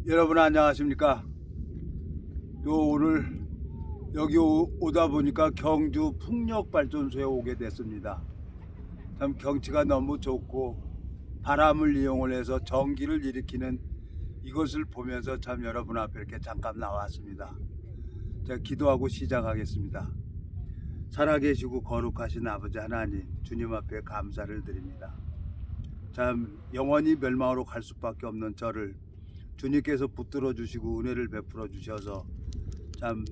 여러분 안녕하십니까? 또 오늘 여기 오다 보니까 경주 풍력발전소에 오게 됐습니다. 참 경치가 너무 좋고 바람을 이용을 해서 전기를 일으키는 이것을 보면서 참 여러분 앞에 이렇게 잠깐 나왔습니다. 제가 기도하고 시작하겠습니다. 살아계시고 거룩하신 아버지 하나님, 주님 앞에 감사를 드립니다. 참 영원히 멸망으로 갈 수밖에 없는 저를 주님께서 붙들어 주시고 은혜를 베풀어 주셔서 참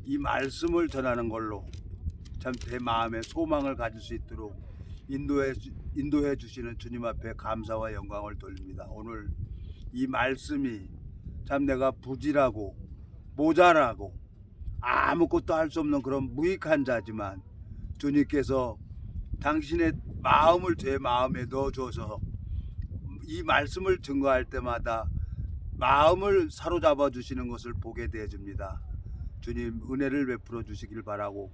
이 말씀을 전하는 걸로 참 제 마음에 소망을 가질 수 있도록 인도해 주시는 주님 앞에 감사와 영광을 돌립니다. 오늘 이 말씀이 참 내가 부질하고 모자라고 아무것도 할 수 없는 그런 무익한 자지만 주님께서 당신의 마음을 제 마음에 넣어 줘서 이 말씀을 증거할 때마다 마음을 사로잡아 주시는 것을 보게 되어집니다. 주님 은혜를 베풀어 주시길 바라고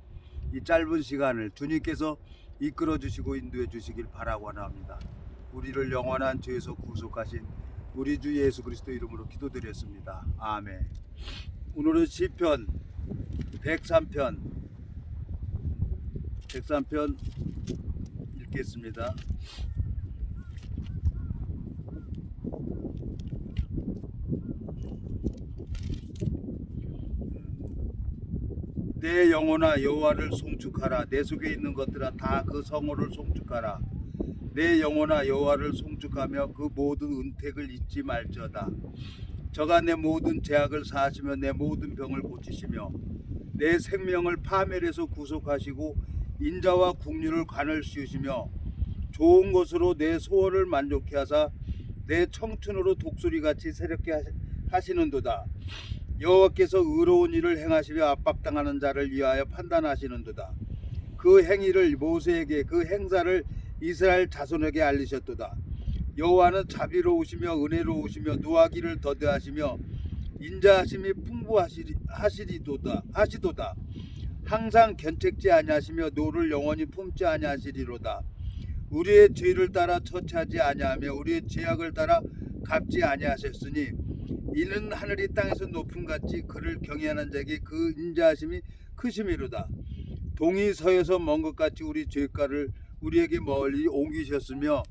이 짧은 시간을 주님께서 이끌어 주시고 인도해 주시길 바라고 합니다. 우리를 영원한 죄에서 구속하신 우리 주 예수 그리스도 이름으로 기도드렸습니다. 아멘. 오늘은 시편 103편 읽겠습니다. 내 영혼아 여호와를 송축하라. 내 속에 있는 것들아 다 그 성호를 송축하라. 내 영혼아 여호와를 송축하며 그 모든 은택을 잊지 말지어다. 저가 내 모든 죄악을 사하시며 내 모든 병을 고치시며 내 생명을 파멸에서 구속하시고 인자와 국률을 관을 씌우시며 좋은 것으로 내 소원을 만족케 하사 내 청춘으로 독수리같이 새롭게 하시는도다. 여호와께서 의로운 일을 행하시며 압박당하는 자를 위하여 판단하시는도다. 그 행위를 모세에게 그 행사를 이스라엘 자손에게 알리셨도다. 여호와는 자비로우시며 은혜로우시며 노하기를 더디하시며 인자하심이 풍부하시리도다. 항상 견책지 아니하시며 노를 영원히 품지 아니하시리로다. 우리의 죄를 따라 처치하지 아니하며 우리의 죄악을 따라 갚지 아니하셨으니 이는 하늘이 땅에서 높음같이 그를 경외하는 자에게 그 인자하심이 크심이로다. 동이 서에서 먼 것 같이 우리 죄가를 우리에게 멀리 옮기셨으며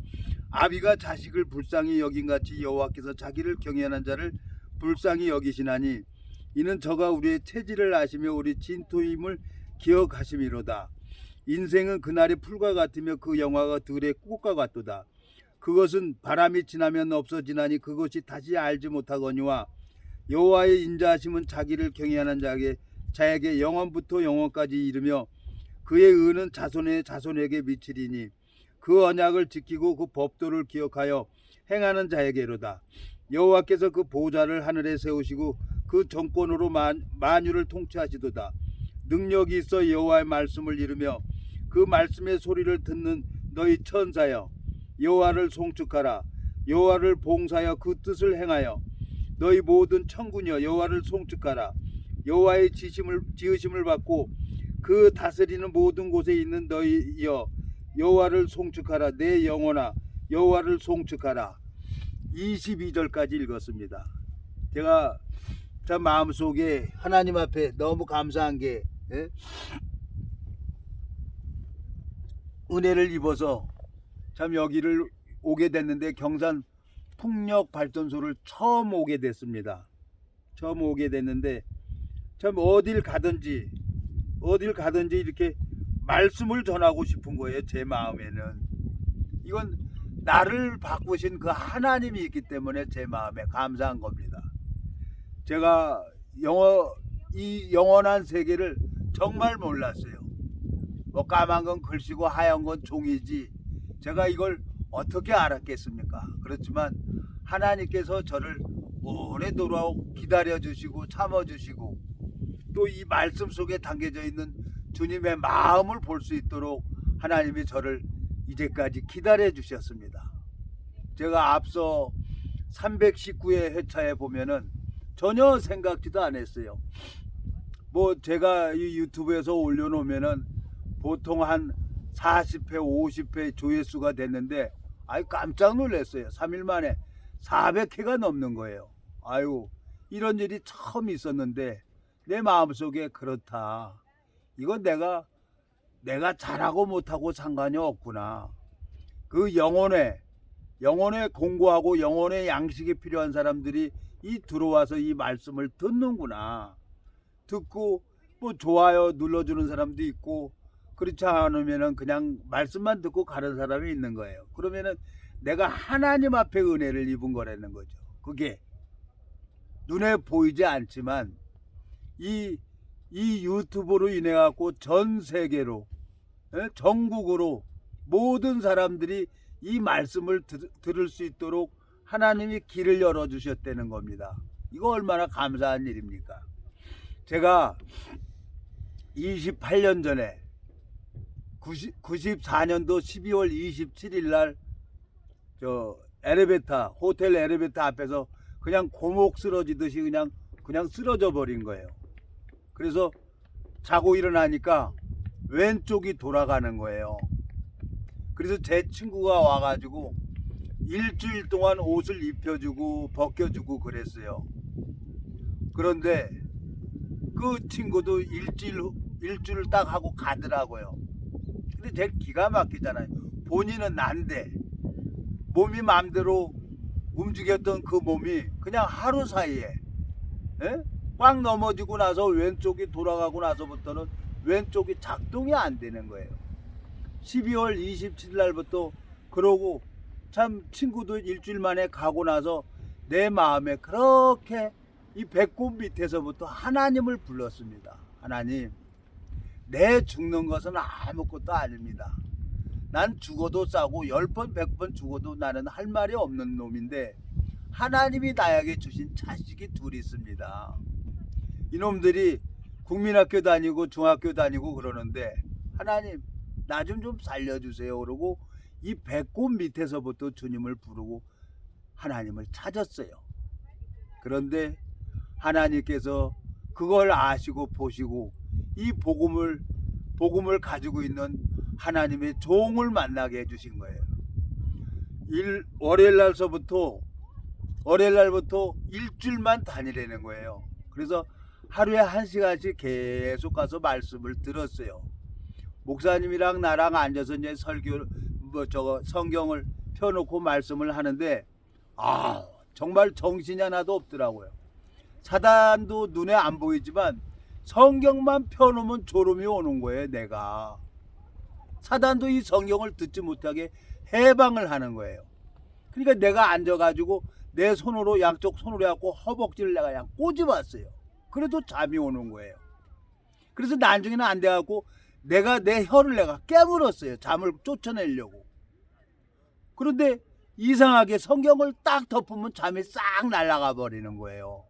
아비가 자식을 불쌍히 여긴같이 여호와께서 자기를 경외하는 자를 불쌍히 여기시나니 이는 저가 우리의 체질을 아시며 우리 진토임을 기억하심이로다. 인생은 그날의 풀과 같으며 그 영화가 들의 꽃과 같도다. 그것은 바람이 지나면 없어지나니 그것이 다시 알지 못하거니와 여호와의 인자하심은 자기를 경외하는 자에게 영원부터 영원까지 이르며 그의 의는 자손의 자손에게 미치리니 그 언약을 지키고 그 법도를 기억하여 행하는 자에게로다. 여호와께서 그 보좌를 하늘에 세우시고 그 정권으로 만유를 통치하시도다. 능력이 있어 여호와의 말씀을 이루며 그 말씀의 소리를 듣는 너희 천사여 여호와를 송축하라. 여호와를 봉사하여 그 뜻을 행하여 너희 모든 천군여 여호와를 송축하라. 여호와의 지으심을 받고 그 다스리는 모든 곳에 있는 너희여 여호와를 송축하라. 내 영혼아 여호와를 송축하라. 22절까지 읽었습니다. 제가 참 마음속에 하나님 앞에 너무 감사한 게 은혜를 입어서 참 여기를 오게 됐는데 경산 풍력발전소를 처음 오게 됐습니다. 처음 오게 됐는데 참 어딜 가든지 이렇게 말씀을 전하고 싶은 거예요. 제 마음에는 이건 나를 바꾸신 그 하나님이 있기 때문에 제 마음에 감사한 겁니다. 제가 이 영원한 세계를 정말 몰랐어요. 뭐 까만 건 글씨고 하얀 건 종이지 제가 이걸 어떻게 알았겠습니까? 그렇지만 하나님께서 저를 오래도록 기다려주시고 참아주시고 또 이 말씀 속에 담겨져 있는 주님의 마음을 볼 수 있도록 하나님이 저를 이제까지 기다려 주셨습니다. 제가 앞서 319회 회차에 보면은 전혀 생각지도 않았어요. 뭐 제가 이 유튜브에서 올려놓으면은 보통 한 40회, 50회 조회수가 됐는데 아유 깜짝 놀랐어요. 3일 만에 400회가 넘는 거예요. 아유 이런 일이 처음 있었는데 내 마음속에 그렇다. 이건 내가 잘하고 못하고 상관이 없구나. 그 영혼의 공부하고 영혼의 양식이 필요한 사람들이 이 들어와서 이 말씀을 듣는구나. 듣고 뭐 좋아요 눌러주는 사람도 있고 그렇지 않으면은 그냥 말씀만 듣고 가는 사람이 있는 거예요. 그러면은 내가 하나님 앞에 은혜를 입은 거라는 거죠. 그게 눈에 보이지 않지만 이, 이 유튜브로 인해 갖고 전 세계로 전국으로 모든 사람들이 이 말씀을 들을 수 있도록 하나님이 길을 열어주셨다는 겁니다. 이거 얼마나 감사한 일입니까? 제가 28년 전에 94년도 12월 27일 날 저 호텔 엘리베이터 앞에서 그냥 고목 쓰러지듯이 그냥 쓰러져 버린 거예요. 그래서 자고 일어나니까 왼쪽이 돌아가는 거예요. 그래서 제 친구가 와가지고 일주일 동안 옷을 입혀주고 벗겨주고 그랬어요. 그런데 그 친구도 일주일 딱 하고 가더라고요. 근데 제가 기가 막히잖아요. 본인은 난데 몸이 마음대로 움직였던 그 몸이 그냥 하루 사이에 꽉 넘어지고 나서 왼쪽이 돌아가고 나서부터는 왼쪽이 작동이 안 되는 거예요. 12월 27일 날부터 그러고 참 친구도 일주일 만에 가고 나서 내 마음에 그렇게 이 배꼽 밑에서부터 하나님을 불렀습니다. 하나님, 내 죽는 것은 아무것도 아닙니다. 난 죽어도 싸고 10번 100번 죽어도 나는 할 말이 없는 놈인데 하나님이 나에게 주신 자식이 둘이 있습니다. 이놈들이 국민학교 다니고 중학교 다니고 그러는데 하나님 나 좀 살려주세요. 그러고 이 배꼽 밑에서부터 주님을 부르고 하나님을 찾았어요. 그런데 하나님께서 그걸 아시고 보시고 이 복음을 가지고 있는 하나님의 종을 만나게 해주신 거예요. 월요일 날부터 일주일만 다니라는 거예요. 그래서 하루에 1시간씩 계속 가서 말씀을 들었어요. 목사님이랑 나랑 앉아서 이제 성경을 펴놓고 말씀을 하는데 정말 정신이 하나도 없더라고요. 사단도 눈에 안 보이지만 성경만 펴놓으면 졸음이 오는 거예요. 내가 사단도 이 성경을 듣지 못하게 해방을 하는 거예요. 그러니까 내가 앉아가지고 내 손으로 양쪽 손으로 해갖고 허벅지를 내가 그냥 꼬집었어요. 그래도 잠이 오는 거예요. 그래서 나중에는 안 돼갖고 내가 내 혀를 내가 깨물었어요. 잠을 쫓아내려고. 그런데 이상하게 성경을 딱 덮으면 잠이 싹 날아가 버리는 거예요.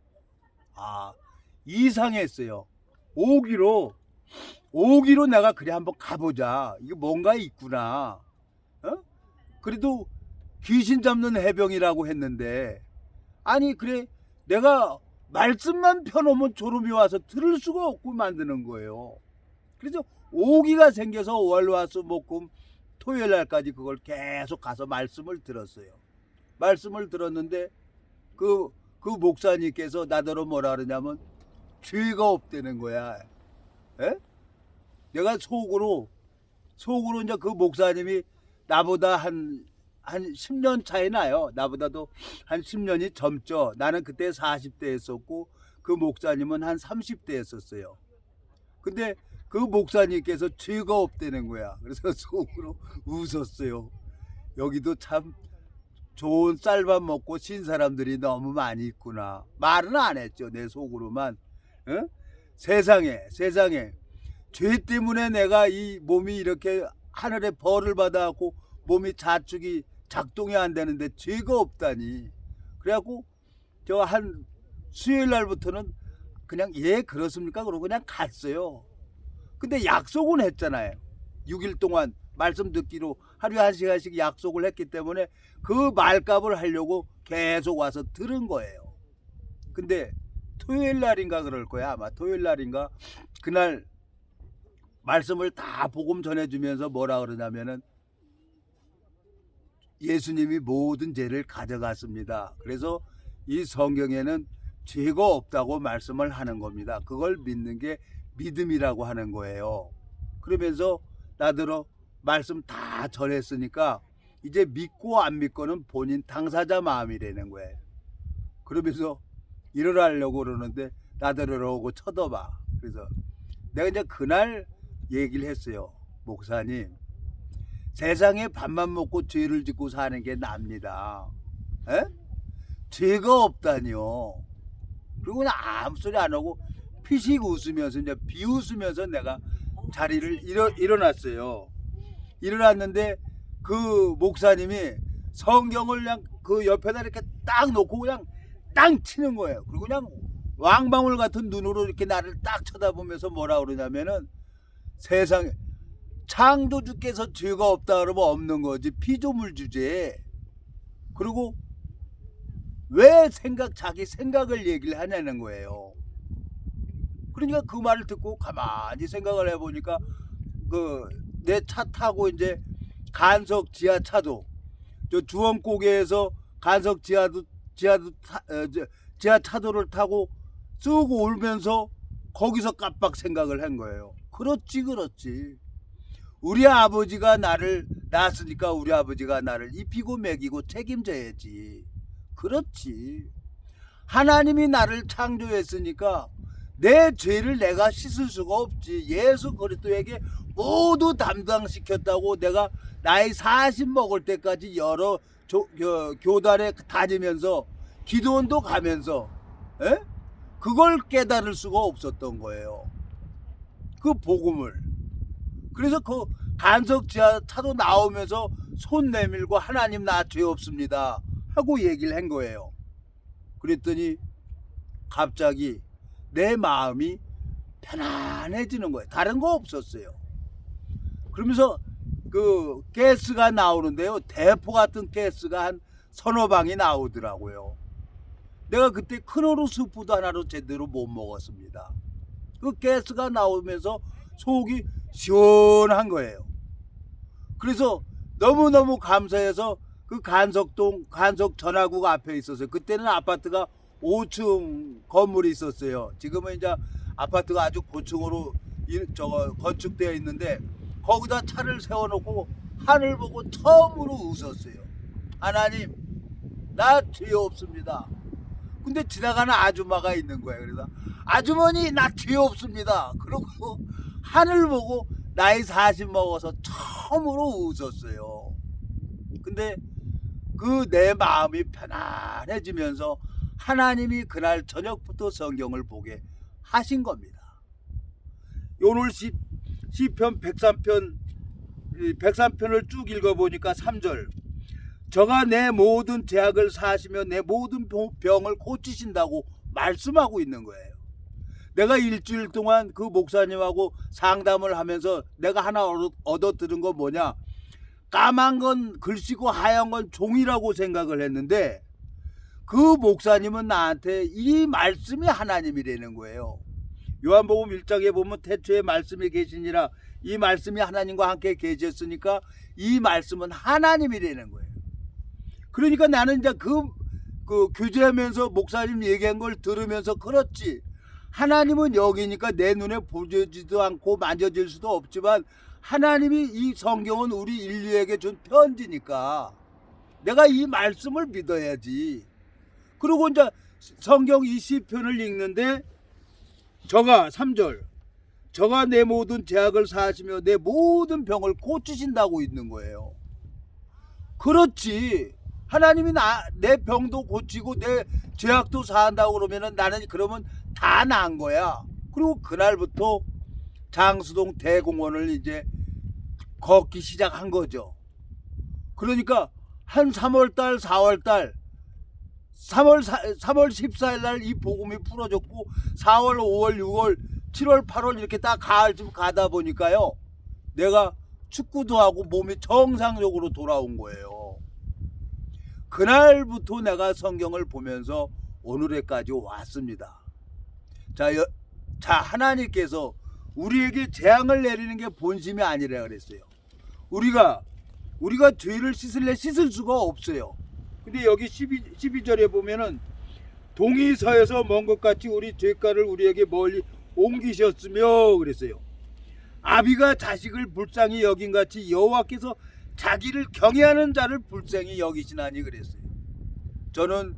이상했어요. 오기로 내가 그래 한번 가보자. 이게 뭔가 있구나. 그래도 귀신 잡는 해병이라고 했는데 아니 그래 내가 말씀만 펴놓으면 졸음이 와서 들을 수가 없고 만드는 거예요. 그래서 오기가 생겨서 월화수목금 토요일 날까지 그걸 계속 가서 말씀을 들었어요. 말씀을 들었는데 그 목사님께서 나더러 뭐라 그러냐면 죄가 없다는 거야. 내가 속으로 이제 그 목사님이 나보다 한 10년 차이 나요. 나보다도 한 10년이 젊죠. 나는 그때 40대였었고 그 목사님은 한 30대였었어요. 근데 그 목사님께서 죄가 없다는 거야. 그래서 속으로 웃었어요. 여기도 참 좋은 쌀밥 먹고 신 사람들이 너무 많이 있구나. 말은 안 했죠. 내 속으로만. 세상에 죄 때문에 내가 이 몸이 이렇게 하늘에 벌을 받아갖고 몸이 자축이 작동이 안 되는데 죄가 없다니. 그래갖고 저 한 수요일 날부터는 그냥 그렇습니까? 그러고 그냥 갔어요. 근데 약속은 했잖아요. 6일 동안 말씀 듣기로 하루에 1시간씩 약속을 했기 때문에 그 말값을 하려고 계속 와서 들은 거예요. 근데 토요일 날인가 그럴 거야. 아마 토요일 날인가 그날 말씀을 다 복음 전해주면서 뭐라 그러냐면은 예수님이 모든 죄를 가져갔습니다. 그래서 이 성경에는 죄가 없다고 말씀을 하는 겁니다. 그걸 믿는 게 믿음이라고 하는 거예요. 그러면서 나더러 말씀 다 전했으니까 이제 믿고 안 믿고는 본인 당사자 마음이라는 거예요. 그러면서 일어나려고 그러는데 나더러라고 쳐다봐. 그래서 내가 이제 그날 얘기를 했어요. 목사님, 세상에 밥만 먹고 죄를 짓고 사는 게 납니다. 에? 죄가 없다니요. 그리고 그냥 아무 소리 안 하고 피식 웃으면서 이제 비웃으면서 내가 자리를 일어났어요. 일어났는데 그 목사님이 성경을 그냥 그 옆에다 이렇게 딱 놓고 그냥 땅 치는 거예요. 그리고 그냥 왕방울 같은 눈으로 이렇게 나를 딱 쳐다보면서 뭐라 그러냐면은 세상에 창조주께서 죄가 없다 그러면 없는 거지 피조물 주제. 그리고 왜 자기 생각을 얘기를 하냐는 거예요. 그러니까 그 말을 듣고 가만히 생각을 해보니까 그 내 차 타고 이제 간석 지하차도 저 주원고개에서 간석 지하차도를 타고 쑥 오면서 거기서 깜빡 생각을 한 거예요. 그렇지. 우리 아버지가 나를 낳았으니까 우리 아버지가 나를 입히고 먹이고 책임져야지. 그렇지. 하나님이 나를 창조했으니까 내 죄를 내가 씻을 수가 없지. 예수 그리스도에게 모두 담당시켰다고 내가 나이 40 먹을 때까지 여러 교단에 다니면서 기도원도 가면서 그걸 깨달을 수가 없었던 거예요. 그 복음을. 그래서 그 간석 지하차도 나오면서 손 내밀고 하나님 나 죄 없습니다 하고 얘기를 한 거예요. 그랬더니 갑자기 내 마음이 편안해지는 거예요. 다른 거 없었어요. 그러면서 그 가스가 나오는데요. 대포 같은 가스가 한 서너 방이 나오더라고요. 내가 그때 크노루 스프도 하나로 제대로 못 먹었습니다. 그 가스가 나오면서 속이 시원한 거예요. 그래서 너무너무 감사해서 그 간석 전화국 앞에 있었어요. 그때는 아파트가 5층 건물이 있었어요. 지금은 이제 아파트가 아주 고층으로 건축되어 있는데 거기다 차를 세워놓고 하늘 보고 처음으로 웃었어요. 하나님, 나 죄 없습니다. 근데 지나가는 아줌마가 있는 거예요. 그래서 아주머니 나 죄 없습니다. 그러고 하늘 보고 나이 40 먹어서 처음으로 웃었어요. 근데 그 내 마음이 편안해지면서 하나님이 그날 저녁부터 성경을 보게 하신 겁니다. 오늘 시편 103편을 쭉 읽어보니까 3절 저가 내 모든 죄악을 사하시며 내 모든 병을 고치신다고 말씀하고 있는 거예요. 내가 일주일 동안 그 목사님하고 상담을 하면서 내가 하나 얻어 들은 건 뭐냐, 까만 건 글씨고 하얀 건 종이라고 생각을 했는데 그 목사님은 나한테 이 말씀이 하나님이라는 거예요. 요한복음 1장에 보면 태초에 말씀이 계시니라, 이 말씀이 하나님과 함께 계셨으니까 이 말씀은 하나님이라는 거예요. 그러니까 나는 이제 그 교제하면서 목사님 얘기한 걸 들으면서 그렇지, 하나님은 여기니까 내 눈에 보여지도 않고 만져질 수도 없지만 하나님이 이 성경은 우리 인류에게 준 편지니까 내가 이 말씀을 믿어야지. 그리고 이제 성경 이 시편을 읽는데 저가 3절 저가 내 모든 죄악을 사하시며 내 모든 병을 고치신다고 있는 거예요. 그렇지, 하나님이 내 병도 고치고 내 죄악도 사한다고 그러면은 나는 그러면 다 나은 거야. 그리고 그날부터 장수동 대공원을 이제 걷기 시작한 거죠. 그러니까 한 3월달 4월달 3월 14일 날 이 복음이 풀어졌고 4월 5월 6월 7월 8월 이렇게 딱 가을쯤 가다 보니까요, 내가 축구도 하고 몸이 정상적으로 돌아온 거예요. 그날부터 내가 성경을 보면서 오늘에까지 왔습니다. 자, 하나님께서 우리에게 재앙을 내리는 게 본심이 아니라 그랬어요. 우리가 죄를 씻을 수가 없어요. 근데 여기 12절에 보면은 동이서에서 먼 것 같이 우리 죄가를 우리에게 멀리 옮기셨으며 그랬어요. 아비가 자식을 불쌍히 여긴 같이 여호와께서 자기를 경외하는 자를 불쌍히 여기시나니 그랬어요. 저는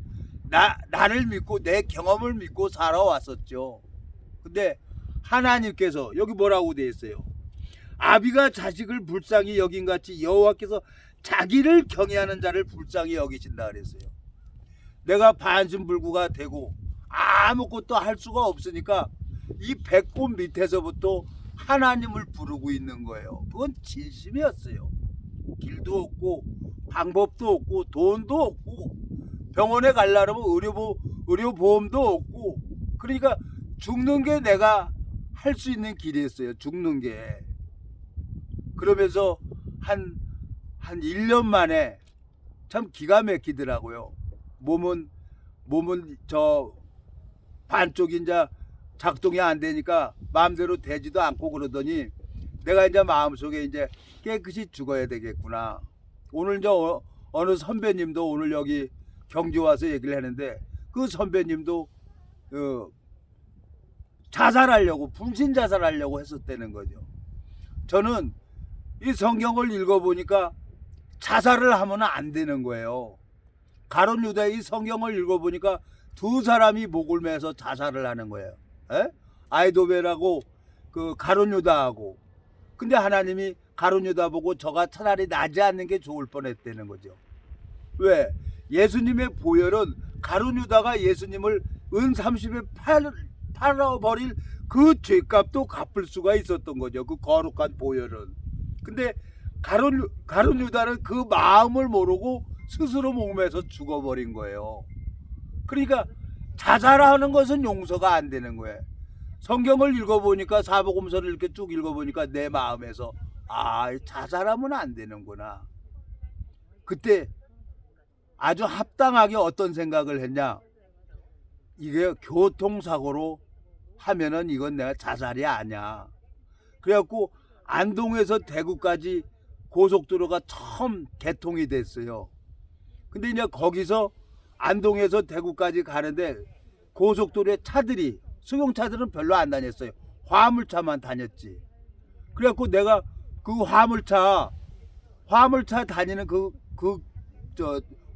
나를 믿고 내 경험을 믿고 살아왔었죠. 근데 하나님께서 여기 뭐라고 되어 있어요? 아비가 자식을 불쌍히 여긴 같이 여호와께서 자기를 경외하는 자를 불쌍히 여기신다 그랬어요. 내가 반신불구가 되고 아무것도 할 수가 없으니까 이 배꼽 밑에서부터 하나님을 부르고 있는 거예요. 그건 진심이었어요. 길도 없고 방법도 없고 돈도 없고 병원에 가려면 의료보험도 없고 그러니까 죽는 게 내가 할 수 있는 길이었어요. 죽는 게. 그러면서 한 1년 만에 참 기가 막히더라고요. 몸은 저 반쪽이 이제 작동이 안 되니까 마음대로 되지도 않고 그러더니 내가 이제 마음속에 이제 깨끗이 죽어야 되겠구나. 오늘 이제 어느 선배님도 오늘 여기 경주 와서 얘기를 했는데 그 선배님도 자살하려고 분신 자살하려고 했었다는 거죠. 저는 이 성경을 읽어보니까 자살을 하면 안 되는 거예요. 가룟 유다의 이 성경을 읽어보니까 두 사람이 목을 매서 자살을 하는 거예요. 아이도벨하고 그 가룟 유다하고. 근데 하나님이 가룟 유다 보고 저가 차라리 나지 않는 게 좋을 뻔했다는 거죠. 왜? 예수님의 보혈은 가룟 유다가 예수님을 은 30에 팔아버릴 그 죄값도 갚을 수가 있었던 거죠. 그 거룩한 보혈은. 근데 가룟 유다는 그 마음을 모르고 스스로 목매서 죽어버린 거예요. 그러니까 자살하는 것은 용서가 안 되는 거예요. 성경을 읽어보니까 사복음서를 이렇게 쭉 읽어보니까 내 마음에서 자살하면 안 되는구나. 그때 아주 합당하게 어떤 생각을 했냐. 이게 교통사고로 하면은 이건 내가 자살이 아니야. 그래갖고 안동에서 대구까지 고속도로가 처음 개통이 됐어요. 근데 이제 거기서 안동에서 대구까지 가는데 고속도로에 차들이 승용차들은 별로 안 다녔어요. 화물차만 다녔지. 그래갖고 내가 그 화물차 다니는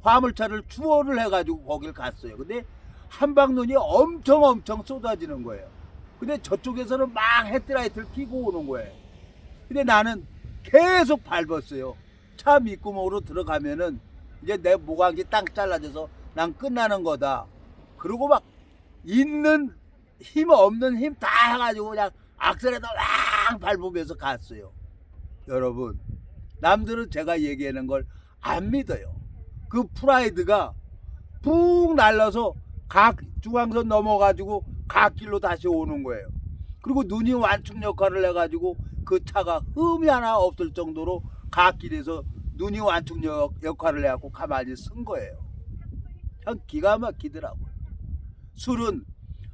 화물차를 추월을 해가지고 거길 갔어요. 근데 한방눈이 엄청 쏟아지는 거예요. 근데 저쪽에서는 막 헤드라이트를 켜고 오는 거예요. 근데 나는 계속 밟았어요. 차 밑구멍으로 들어가면은 이제 내 모강이 딱 잘라져서 난 끝나는 거다. 그리고 막 있는 힘 없는 힘 다 해가지고 그냥 악셀에다 왕 밟으면서 갔어요. 여러분, 남들은 제가 얘기하는 걸 안 믿어요. 그 프라이드가 푹 날라서 각 중앙선 넘어가지고 갓길로 다시 오는 거예요. 그리고 눈이 완충 역할을 해가지고 그 차가 흠이 하나 없을 정도로 갓길에서 눈이 완충 역할을 해갖고 가만히 쓴 거예요. 참 기가 막히더라고요. 술은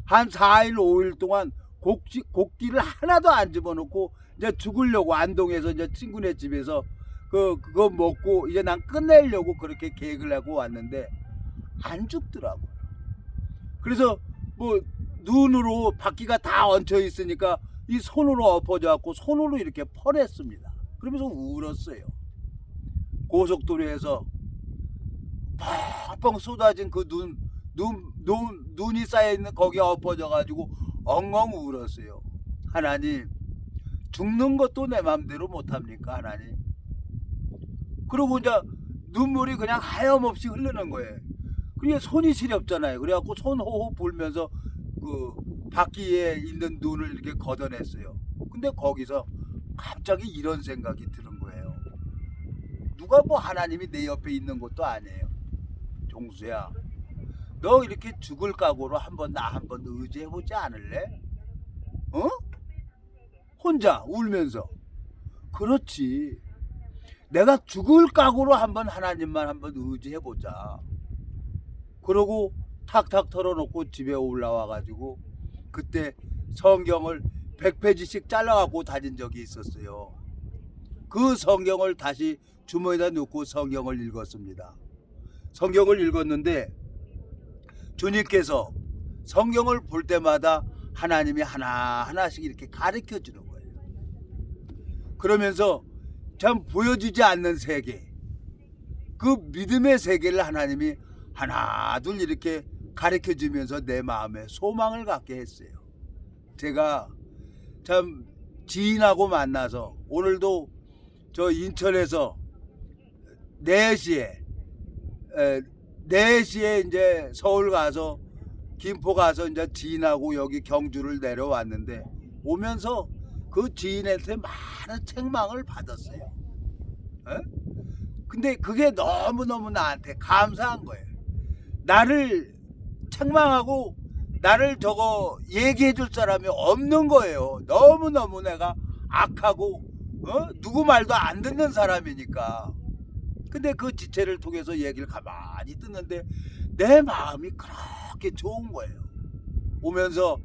한 4일 5일 동안 곡기를 하나도 안 집어넣고 이제 죽으려고 안동에서 이제 친구네 집에서 그거 먹고 이제 난 끝내려고 그렇게 계획을 하고 왔는데 안 죽더라고요. 그래서 뭐 눈으로 바퀴가 다 얹혀 있으니까 이 손으로 엎어져 갖고 손으로 이렇게 퍼냈습니다. 그러면서 울었어요. 고속도로에서 펑펑 쏟아진 그 눈이 쌓여있는 거기에 엎어져 가지고 엉엉 울었어요. 하나님, 죽는 것도 내 맘대로 못합니까 하나님? 그리고 이제 눈물이 그냥 하염없이 흐르는 거예요. 그게 손이 시렵잖아요. 그래갖고 손 호호 불면서 그 바퀴에 있는 눈을 이렇게 걷어냈어요. 근데 거기서 갑자기 이런 생각이 드는 거예요. 누가 뭐 하나님이 내 옆에 있는 것도 아니에요. 종수야, 너 이렇게 죽을 각오로 나 한번 의지해보지 않을래? 혼자 울면서. 그렇지. 내가 죽을 각오로 하나님만 한번 의지해보자. 그러고 탁탁 털어놓고 집에 올라와가지고 그때 성경을 100페이지씩 잘라갖고 다닌 적이 있었어요. 그 성경을 다시 주머니에다 넣고 성경을 읽었습니다. 성경을 읽었는데 주님께서 성경을 볼 때마다 하나님이 하나하나씩 이렇게 가르쳐 주는 거예요. 그러면서 참 보여주지 않는 세계, 그 믿음의 세계를 하나님이 하나 둘 이렇게 가르쳐 주면서 내 마음에 소망을 갖게 했어요. 제가 참 지인하고 만나서 오늘도 저 인천에서 4시에 이제 서울 가서 김포 가서 이제 지인하고 여기 경주를 내려왔는데 오면서 그 지인한테 많은 책망을 받았어요. 에? 근데 그게 너무너무 나한테 감사한 거예요. 나를 책망하고 나를 저거 얘기해 줄 사람이 없는 거예요. 너무너무 내가 악하고 누구 말도 안 듣는 사람이니까. 근데 그 지체를 통해서 얘기를 가만히 듣는데 내 마음이 그렇게 좋은 거예요. 오면서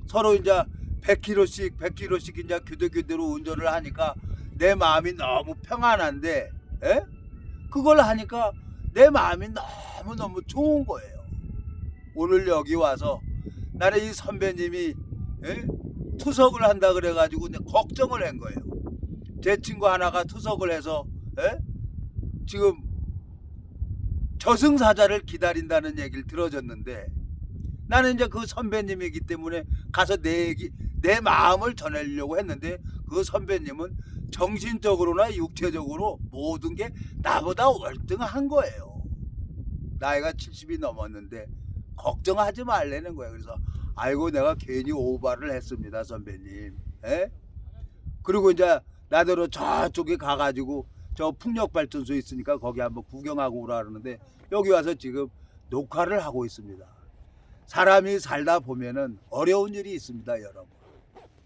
서로 이제 100km씩 이제 교대로 운전을 하니까 내 마음이 너무 평안한데, 에? 그걸 하니까 내 마음이 너무너무 좋은 거예요. 오늘 여기 와서 나는 이 선배님이 투석을 한다 그래가지고 걱정을 한 거예요. 제 친구 하나가 투석을 해서 지금 저승사자를 기다린다는 얘기를 들어줬는데 나는 이제 그 선배님이기 때문에 가서 내 마음을 전하려고 했는데 그 선배님은 정신적으로나 육체적으로 모든 게 나보다 월등한 거예요. 나이가 70이 넘었는데 걱정하지 말라는 거예요. 그래서 아이고 내가 괜히 오바를 했습니다 선배님. 그리고 이제 나더러 저쪽에 가가지고 저 풍력발전소 있으니까 거기 한번 구경하고 오라 그러는데 여기 와서 지금 녹화를 하고 있습니다. 사람이 살다 보면은 어려운 일이 있습니다 여러분.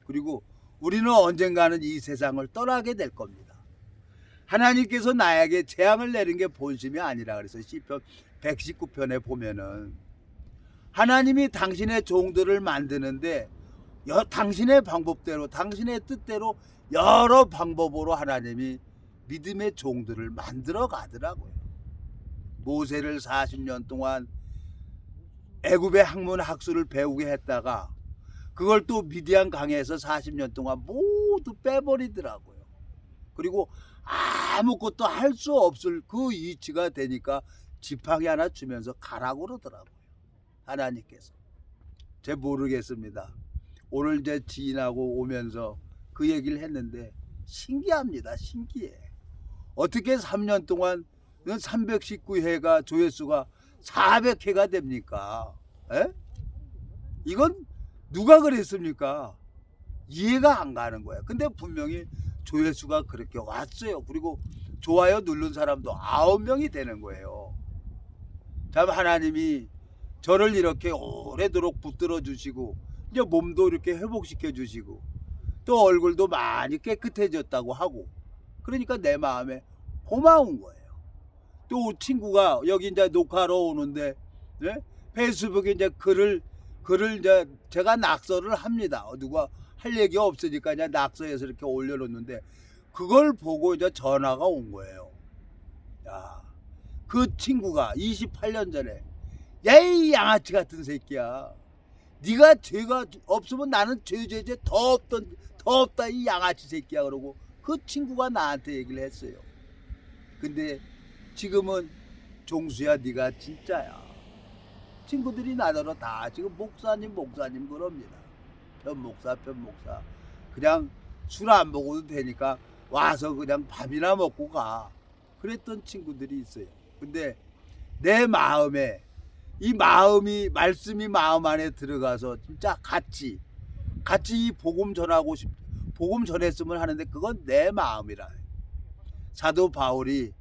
그리고 우리는 언젠가는 이 세상을 떠나게 될 겁니다. 하나님께서 나에게 재앙을 내린 게 본심이 아니라 그래서 시편 119편에 보면은 하나님이 당신의 종들을 만드는데 당신의 방법대로 당신의 뜻대로 여러 방법으로 하나님이 믿음의 종들을 만들어 가더라고요. 모세를 40년 동안 애굽의 학문 학술을 배우게 했다가 그걸 또 미디안 강에서 40년 동안 모두 빼버리더라고요. 그리고 아무것도 할 수 없을 그 이치가 되니까 지팡이 하나 주면서 가라고 그러더라고요. 하나님께서. 제가 모르겠습니다. 오늘 제 지인하고 오면서 그 얘기를 했는데 신기합니다. 신기해. 어떻게 3년 동안 319회가 조회수가 400회가 됩니까? 이건 누가 그랬습니까? 이해가 안 가는 거예요. 근데 분명히 조회수가 그렇게 왔어요. 그리고 좋아요 누른 사람도 9명이 되는 거예요. 참 하나님이 저를 이렇게 오래도록 붙들어 주시고 이제 몸도 이렇게 회복시켜 주시고 또 얼굴도 많이 깨끗해졌다고 하고 그러니까 내 마음에 고마운 거예요. 또 친구가 여기 이제 녹화하러 오는데 페이스북에 이제 글을 이제 제가 낙서를 합니다. 누가 할 얘기 없으니까 그냥 낙서해서 이렇게 올려놓는데 그걸 보고 이제 전화가 온 거예요. 야, 그 친구가 28년 전에 야 이 양아치 같은 새끼야. 네가 죄가 없으면 나는 죄 더 없다 이 양아치 새끼야 그러고 그 친구가 나한테 얘기를 했어요. 근데 지금은 종수야 네가 진짜야. 친구들이 나더러 다 지금 목사님 그럽니다. 편목사 그냥 술 안 먹어도 되니까 와서 그냥 밥이나 먹고 가. 그랬던 친구들이 있어요. 근데 내 마음에 이 마음이 말씀이 마음 안에 들어가서 진짜 같이 이 복음 전했으면 하는데 그건 내 마음이라. 사도 바울이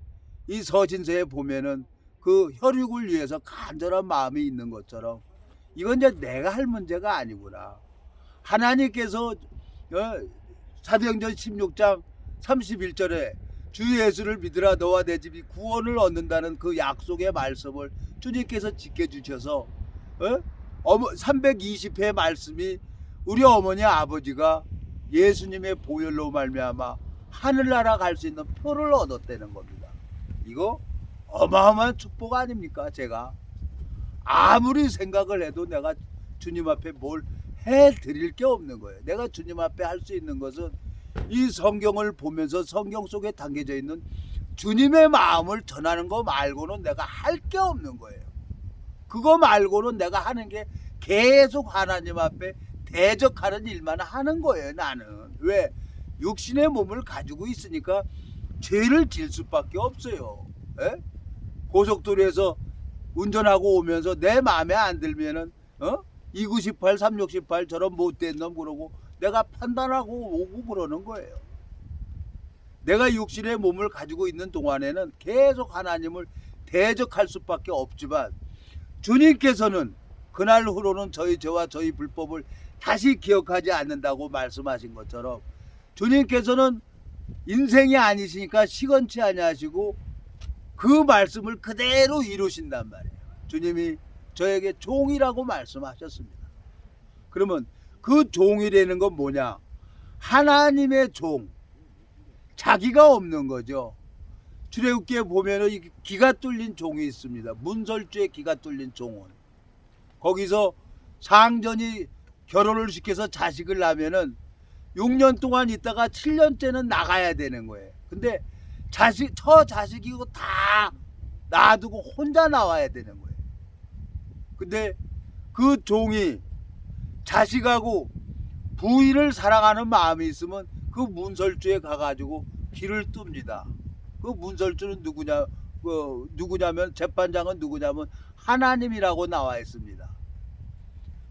이 서신서에 보면은 그 혈육을 위해서 간절한 마음이 있는 것처럼 이건 이제 내가 할 문제가 아니구나. 하나님께서 사도행전 16장 31절에 주 예수를 믿으라 너와 내 집이 구원을 얻는다는 그 약속의 말씀을 주님께서 지켜주셔서 320회 말씀이 우리 어머니 아버지가 예수님의 보혈로 말미암아 하늘나라 갈 수 있는 표를 얻었다는 겁니다. 이거 어마어마한 축복 아닙니까? 제가 아무리 생각을 해도 내가 주님 앞에 뭘 해드릴 게 없는 거예요. 내가 주님 앞에 할 수 있는 것은 이 성경을 보면서 성경 속에 담겨져 있는 주님의 마음을 전하는 거 말고는 내가 할 게 없는 거예요. 그거 말고는 내가 하는 게 계속 하나님 앞에 대적하는 일만 하는 거예요. 나는 왜? 육신의 몸을 가지고 있으니까 죄를 질 수밖에 없어요. 에? 고속도로에서 운전하고 오면서 내 마음에 안 들면은 298, 368 저런 못된 놈 그러고 내가 판단하고 오고 그러는 거예요. 내가 육신의 몸을 가지고 있는 동안에는 계속 하나님을 대적할 수밖에 없지만 주님께서는 그날 후로는 저희 죄와 저희 불법을 다시 기억하지 않는다고 말씀하신 것처럼 주님께서는 인생이 아니시니까 시건치 아니하시고 그 말씀을 그대로 이루신단 말이에요. 주님이 저에게 종이라고 말씀하셨습니다. 그러면 그 종이라는 건 뭐냐? 하나님의 종, 자기가 없는 거죠. 출애굽기에 보면은 기가 뚫린 종이 있습니다. 문설주에 기가 뚫린 종은 거기서 상전이 결혼을 시켜서 자식을 낳으면은 6년 동안 있다가 7년째는 나가야 되는 거예요. 근데 저 자식이고 다 놔두고 혼자 나와야 되는 거예요. 근데 그 종이 자식하고 부인을 사랑하는 마음이 있으면 그 문설주에 가가지고 길을 뜹니다. 그 문설주는 누구냐면 재판장은 누구냐면 하나님이라고 나와 있습니다.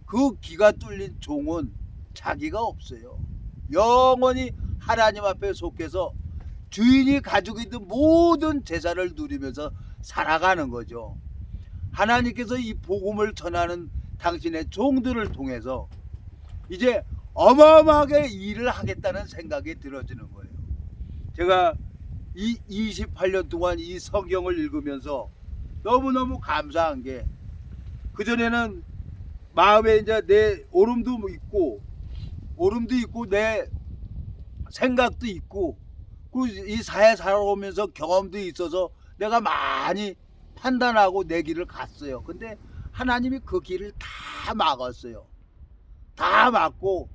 그 기가 뚫린 종은 자기가 없어요. 영원히 하나님 앞에 속해서 주인이 가지고 있는 모든 재산을 누리면서 살아가는 거죠. 하나님께서 이 복음을 전하는 당신의 종들을 통해서 이제 어마어마하게 일을 하겠다는 생각이 들어지는 거예요. 제가 이 28년 동안 이 성경을 읽으면서 너무너무 감사한 게 그전에는 마음에 이제 내 오름도 있고 내 생각도 있고 이 사회 살아오면서 경험도 있어서 내가 많이 판단하고 내 길을 갔어요. 근데 하나님이 그 길을 다 막았어요. 다 막고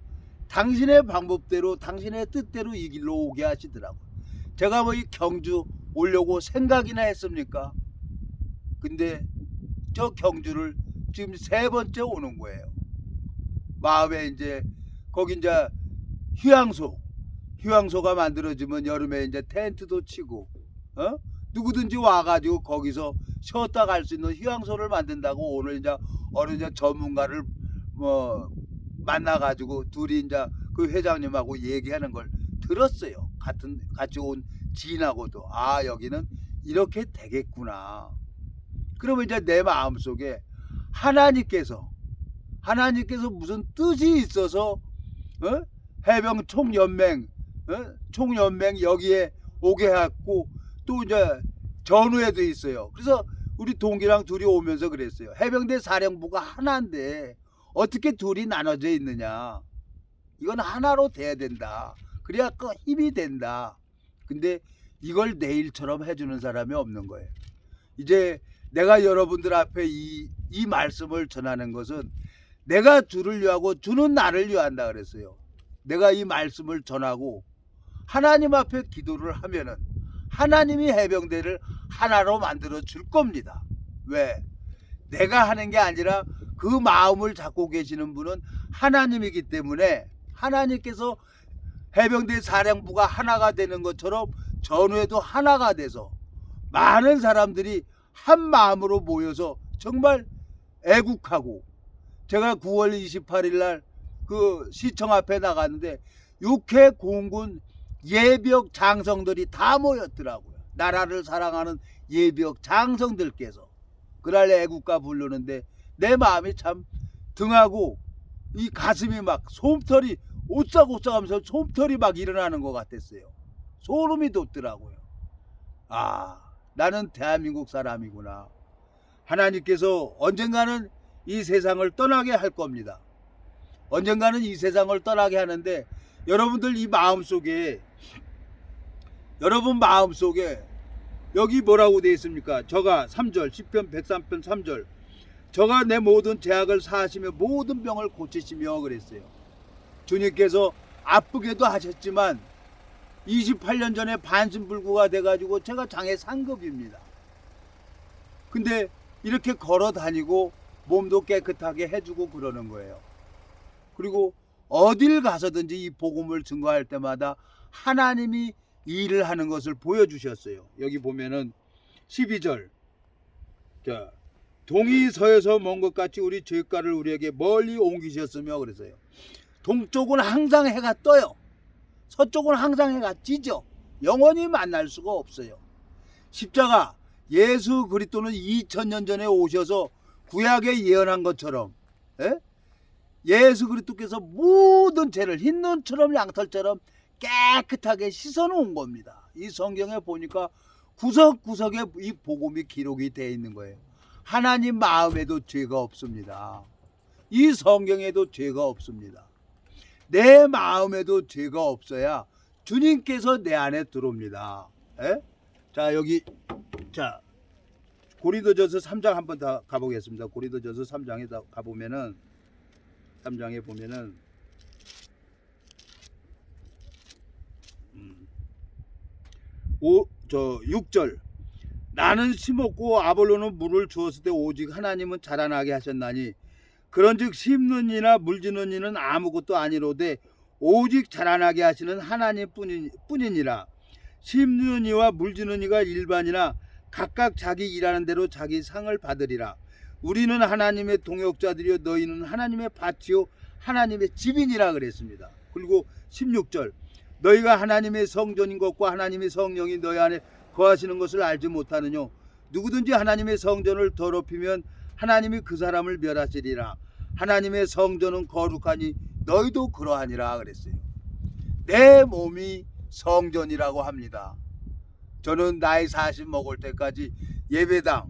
당신의 방법대로 당신의 뜻대로 이 길로 오게 하시더라고요. 제가 뭐 이 경주 오려고 생각이나 했습니까? 근데 저 경주를 지금 3번째 오는 거예요. 마음에 이제 거기 이제 휴양소가 만들어지면 여름에 이제 텐트도 치고 누구든지 와가지고 거기서 쉬었다 갈 수 있는 휴양소를 만든다고 오늘 이제 어느 이제 전문가를 만나가지고 둘이 이제 그 회장님하고 얘기하는 걸 들었어요. 같이 온 지인하고도 여기는 이렇게 되겠구나. 그러면 이제 내 마음속에 하나님께서 무슨 뜻이 있어서 해병 총연맹 여기에 오게 했고 또 이제 전후에도 있어요. 그래서 우리 동기랑 둘이 오면서 그랬어요. 해병대 사령부가 하나인데 어떻게 둘이 나눠져 있느냐. 이건 하나로 돼야 된다. 그래야 그 힘이 된다. 근데 이걸 내일처럼 해주는 사람이 없는 거예요. 이제 내가 여러분들 앞에 이 말씀을 전하는 것은 내가 주를 위하고 주는 나를 위한다 그랬어요. 내가 이 말씀을 전하고 하나님 앞에 기도를 하면은 하나님이 해병대를 하나로 만들어 줄 겁니다. 왜? 내가 하는 게 아니라 그 마음을 잡고 계시는 분은 하나님이기 때문에 하나님께서 해병대 사령부가 하나가 되는 것처럼 전후에도 하나가 돼서 많은 사람들이 한 마음으로 모여서 정말 애국하고 제가 9월 28일 날 그 시청 앞에 나갔는데 육해 공군 예비역 장성들이 다 모였더라고요. 나라를 사랑하는 예비역 장성들께서 그날 애국가 부르는데 내 마음이 참 등하고 이 가슴이 막 솜털이 오싹오싹하면서 솜털이 막 일어나는 것 같았어요. 소름이 돋더라고요. 나는 대한민국 사람이구나. 하나님께서 언젠가는 이 세상을 떠나게 할 겁니다. 언젠가는 이 세상을 떠나게 하는데 여러분들 이 마음속에 여러분 마음속에 여기 뭐라고 되어 있습니까? 저가 3절 10편 103편 3절 저가 내 모든 죄악을 사하시며 모든 병을 고치시며 그랬어요. 주님께서 아프게도 하셨지만 28년 전에 반신불구가 돼가지고 제가 장애 상급입니다. 근데 이렇게 걸어 다니고 몸도 깨끗하게 해주고 그러는 거예요. 그리고 어딜 가서든지 이 복음을 증거할 때마다 하나님이 일을 하는 것을 보여주셨어요. 여기 보면은 12절, 자, 동이 서에서 먼 것 같이 우리 죄가를 우리에게 멀리 옮기셨으며 그래서요. 동쪽은 항상 해가 떠요. 서쪽은 항상 해가 지죠. 영원히 만날 수가 없어요. 십자가, 예수 그리스도는 2000년 전에 오셔서 구약에 예언한 것처럼, 예수 그리스도께서 모든 죄를 흰눈처럼 양털처럼 깨끗하게 씻어놓은 겁니다. 이 성경에 보니까 구석구석에 이 복음이 기록이 되어 있는 거예요. 하나님 마음에도 죄가 없습니다. 이 성경에도 죄가 없습니다. 내 마음에도 죄가 없어야 주님께서 내 안에 들어옵니다. 자, 여기, 자, 고린도전서 3장 한번 더 가보겠습니다. 고린도전서 3장에 가보면은, 3장에 보면은, 6절. 나는 심었고 아볼로는 물을 주었을 때 오직 하나님은 자라나게 하셨나니 그런즉 심는 이나 물주는 이는 아무것도 아니로되 오직 자라나게 하시는 하나님 뿐이니라. 심는 이와 물주는 이가 일반이나 각각 자기 일하는 대로 자기 상을 받으리라. 우리는 하나님의 동역자들이요 너희는 하나님의 밭이요 하나님의 집이니라 그랬습니다. 그리고 16절. 너희가 하나님의 성전인 것과 하나님의 성령이 너희 안에 거하시는 것을 알지 못하느뇨. 누구든지 하나님의 성전을 더럽히면 하나님이 그 사람을 멸하시리라. 하나님의 성전은 거룩하니 너희도 그러하니라 그랬어요. 내 몸이 성전이라고 합니다. 저는 나이 40 먹을 때까지 예배당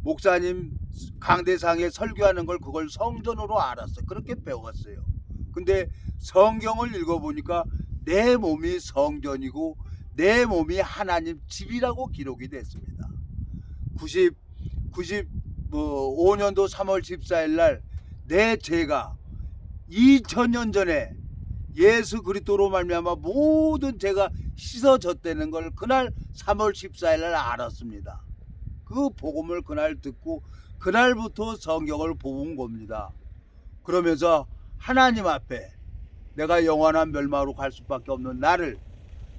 목사님 강대상에 설교하는 걸 그걸 성전으로 알았어요. 그렇게 배웠어요. 근데 성경을 읽어보니까 내 몸이 성전이고 내 몸이 하나님 집이라고 기록이 됐습니다. 95년도 3월 14일 날 내 죄가 2000년 전에 예수 그리스도로 말미암아 모든 죄가 씻어졌다는 걸 그날 3월 14일 날 알았습니다. 그 복음을 그날 듣고 그날부터 성경을 본 겁니다. 그러면서 하나님 앞에 내가 영원한 멸망으로 갈 수밖에 없는 나를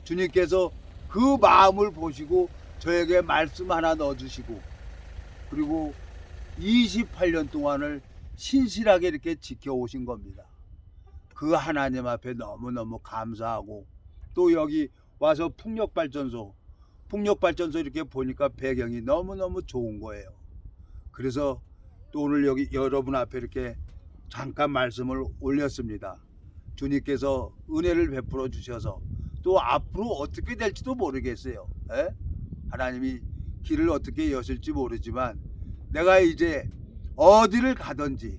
주님께서 그 마음을 보시고 저에게 말씀 하나 넣어주시고 그리고 28년 동안을 신실하게 이렇게 지켜오신 겁니다. 그 하나님 앞에 너무너무 감사하고 또 여기 와서 풍력발전소 이렇게 보니까 배경이 너무너무 좋은 거예요. 그래서 또 오늘 여기 여러분 앞에 이렇게 잠깐 말씀을 올렸습니다. 주님께서 은혜를 베풀어 주셔서 또 앞으로 어떻게 될지도 모르겠어요. 하나님이 길을 어떻게 여실지 모르지만 내가 이제 어디를 가든지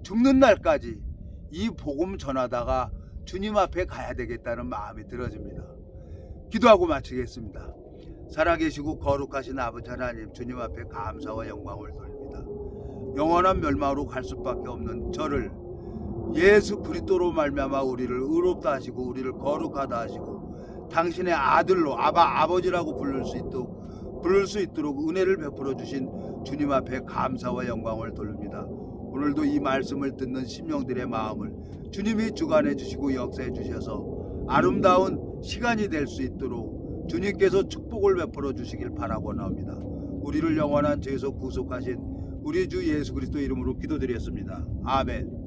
죽는 날까지 이 복음 전하다가 주님 앞에 가야 되겠다는 마음이 들어집니다. 기도하고 마치겠습니다. 살아계시고 거룩하신 아버지 하나님, 주님 앞에 감사와 영광을 돌립니다. 영원한 멸망으로 갈 수밖에 없는 저를 예수 그리스도로 말미암아 우리를 의롭다 하시고 우리를 거룩하다 하시고 당신의 아들로 아버지라고 부를 수 있도록 은혜를 베풀어 주신 주님 앞에 감사와 영광을 돌립니다. 오늘도 이 말씀을 듣는 심령들의 마음을 주님이 주관해 주시고 역사해 주셔서 아름다운 시간이 될 수 있도록 주님께서 축복을 베풀어 주시길 바라고나옵니다. 우리를 영원한 죄에서 구속하신 우리 주 예수 그리스도 이름으로 기도드렸습니다. 아멘.